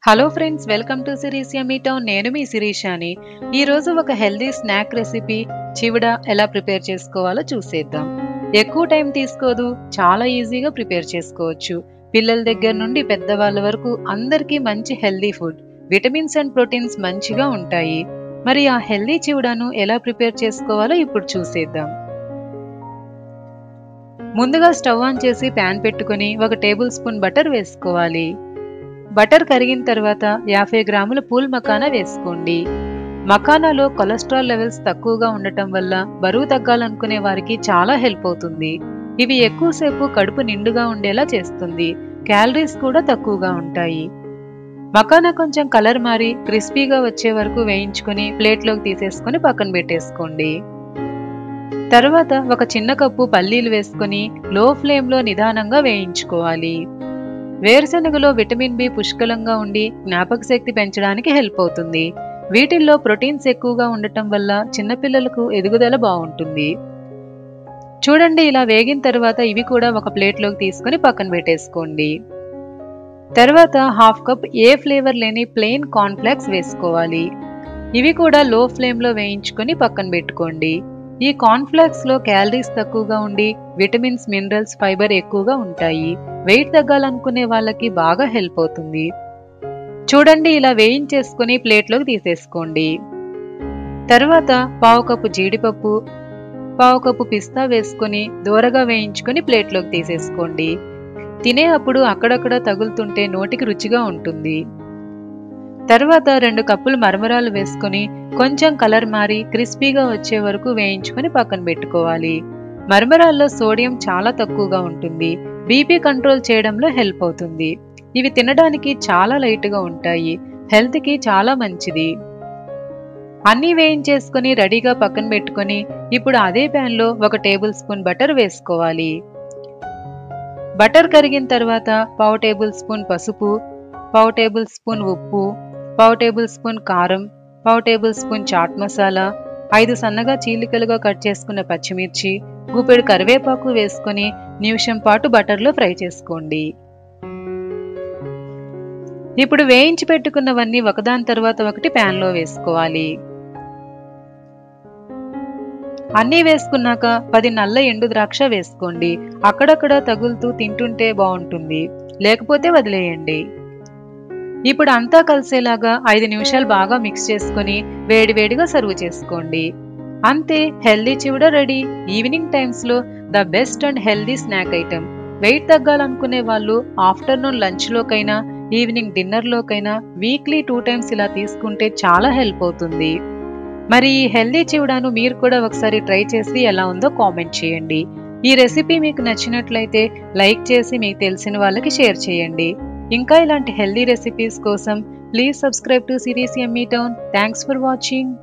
Hello friends, welcome to series yummy town. నేను మీ శిరీషాని. ఈరోజు ఒక హెల్దీ స్నాక్ రెసిపీ చివడ ఎలా ప్రిపేర్ చేసుకోవాలో చూసేద్దాం. ఎక్కువ టైం తీసుకోదు, చాలా ఈజీగా ప్రిపేర్ చేసుకోవచ్చు. పిల్లల దగ్గర నుండి పెద్దవాళ్ళ వరకు అందరికీ మంచి healthy food. Vitamins and proteins మంచిగా ఉంటాయి. మరి ఆ హెల్దీ చివడను ఎలా ప్రిపేర్ చేసుకోవాలో ఇప్పుడు చూసేద్దాం. ముందుగా స్టవ్ ఆన్ చేసి ప్యాన్ పెట్టుకుని 1 టేబుల్ స్పూన్ బటర్ వేసుకోవాలి. బటర్ కరిగిన తర్వాత 50 గ్రాముల పూల్ మకానా వేసుకోండి. మకానాలో కొలెస్ట్రాల్ లెవెల్స్ తక్కువగా ఉండటం వల్ల బరువు తగ్గాలనుకునే వారికి చాలా హెల్ప్ అవుతుంది. ఇవి ఎక్కువసేపు కడుపు నిండుగా ఉండేలా చేస్తుంది. క్యాలరీస్ కూడా తక్కువగా ఉంటాయి. మకానా కొంచెం కలర్ మారి క్రిస్పీగా వచ్చే వరకు వేయించుకొని ప్లేట్లోకి తీసేసుకొని పక్కన పెట్టేసుకోండి. తర్వాత ఒక చిన్న కప్పు పల్లీలు వేసుకొని లో ఫ్లేమ్లో నిదానంగా వేయించుకోవాలి. వేరుశెనగలో విటమిన్ బి పుష్కలంగా ఉండి జ్ఞాపక శక్తి పెంచడానికి హెల్ప్ అవుతుంది. వీటిల్లో ప్రోటీన్స్ ఎక్కువగా ఉండటం వల్ల చిన్నపిల్లలకు ఎదుగుదల బాగుంటుంది. చూడండి, ఇలా వేగిన తర్వాత ఇవి కూడా ఒక ప్లేట్లోకి తీసుకుని పక్కన పెట్టేసుకోండి. తర్వాత 1/2 కప్ ఏ ఫ్లేవర్ లేని ప్లెయిన్ కార్న్ఫ్లేక్స్ వేసుకోవాలి. ఇవి కూడా లో ఫ్లేమ్లో వేయించుకొని పక్కన పెట్టుకోండి. ఈ కార్న్ఫ్లేక్స్ లో క్యాలరీస్ తక్కువగా ఉండి విటమిన్స్, మినరల్స్, ఫైబర్ ఎక్కువగా ఉంటాయి. వెయిట్ తగ్గాలనుకునే వాళ్ళకి బాగా హెల్ప్ అవుతుంది. చూడండి, ఇలా వేయించేసుకుని ప్లేట్లోకి తీసేసుకోండి. తర్వాత 1/4 కప్పు జీడిపప్పు, 1/4 కప్పు పిస్తా వేసుకొని దూరగా వేయించుకొని ప్లేట్లోకి తీసేసుకోండి. తినే అప్పుడు అక్కడక్కడ తగులుతుంటే నోటికి రుచిగా ఉంటుంది. తర్వాత 2 కప్పులు మరమరాలు వేసుకొని కొంచెం కలర్ మారి క్రిస్పీగా వచ్చే వరకు వేయించుకొని పక్కన పెట్టుకోవాలి. మరమరాల్లో సోడియం చాలా తక్కువగా ఉంటుంది. బీపీ కంట్రోల్ చేయడంలో హెల్ప్ అవుతుంది. ఇవి తినడానికి చాలా లైట్గా ఉంటాయి. హెల్త్కి చాలా మంచిది. అన్నీ వేయించేసుకొని రెడీగా పక్కన పెట్టుకొని ఇప్పుడు అదే ప్యాన్లో 1 టేబుల్ స్పూన్ బటర్ వేసుకోవాలి. బటర్ కరిగిన తర్వాత 1/2 టేబుల్ స్పూన్ పసుపు, 1/2 టేబుల్ స్పూన్ ఉప్పు, 1/2 టేబుల్ స్పూన్ కారం, 1/2 టేబుల్ స్పూన్ చాట్ మసాలా, 5 సన్నగా చీలికలుగా కట్ చేసుకున్న పచ్చిమిర్చి, గుప్పెడు కరివేపాకు వేసుకొని నిమిషం పాటు బటర్లో ఫ్రై చేసుకోండి. ఇప్పుడు వేయించి పెట్టుకున్నవన్నీ ఒకదాని తర్వాత ఒకటి ప్యాన్లో వేసుకోవాలి. అన్నీ వేసుకున్నాక 10 నల్ల ఎండు ద్రాక్ష వేసుకోండి. అక్కడక్కడ తగులుతూ తింటుంటే బాగుంటుంది, లేకపోతే వదిలేయండి. ఇప్పుడు అంతా కలిసేలాగా 5 నిమిషాలు బాగా మిక్స్ చేసుకొని వేడివేడిగా సర్వ్ చేసుకోండి. అంతే, హెల్దీ చివడ రెడీ. ఈవినింగ్ టైమ్స్లో the best and healthy snack item. Weight తగ్గాలనుకునే వాళ్ళు ఆఫ్టర్నూన్ లంచ్లోకైనా ఈవినింగ్ డిన్నర్లోకైనా వీక్లీ 2 టైమ్స్ ఇలా తీసుకుంటే చాలా హెల్ప్ అవుతుంది. మరి ఈ హెల్దీ చివడను మీరు కూడా ఒకసారి ట్రై చేసి ఎలా ఉందో కామెంట్ చేయండి. ఈ రెసిపీ మీకు నచ్చినట్లయితే లైక్ చేసి మీకు తెలిసిన వాళ్ళకి షేర్ చేయండి. ఇంకా ఇలాంటి హెల్దీ రెసిపీస్ కోసం please subscribe to series yummy town. Thanks for watching.